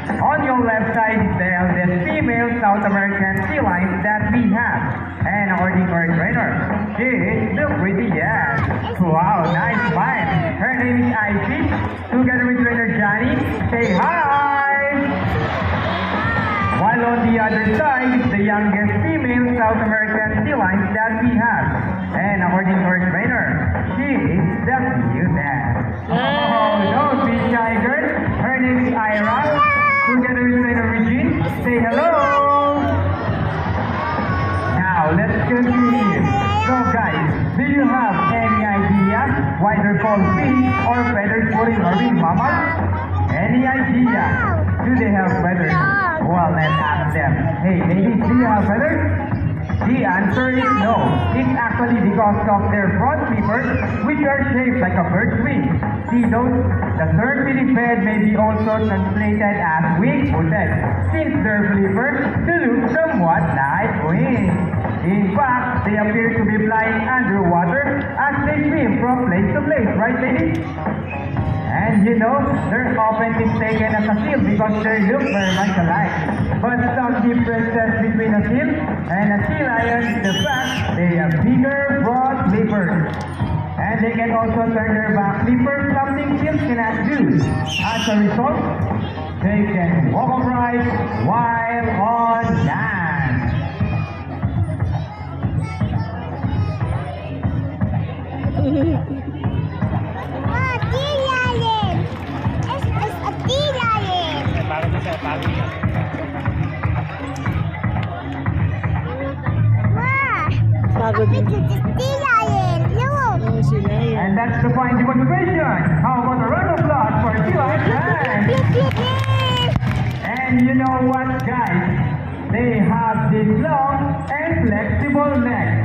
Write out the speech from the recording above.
On your left side is the eldest female South American feline that we have. And according to our trainer, she is the prettiest. Wow, nice smile. Her name is Ivy. Together with trainer Johnny, say hi! While on the other side is the youngest female South American feline that we have. And according to our trainer, she is the cutest. Oh, don't be shy, girl. Her name is Ira. Together with trainer Regine, say hello. Now, let's continue. So guys, do you have any idea why they're called fish or feathers for a marine mammal? Any idea? Do they have feathers? Well, let's ask them. Hey, ladies, do you have feathers? The answer is no. It's actually because of their front flippers, which are shaped like a bird's wing. See those? The term millipede may be also translated as wing-footed, since their flippers look somewhat like wings. In fact, they appear to be flying underwater as they swim from place to place, right, ladies? And you know, they're often mistaken as a seal because they look very much alike. But some differences between a seal and a sea lion is the fact they have bigger, broad flippers. And they can also turn their back flippers, something seals cannot do. As a result, they can walk upright while on land. And that's the point demonstration. How about a round of applause for Sheila and And you know what, guys? They have this long and flexible neck.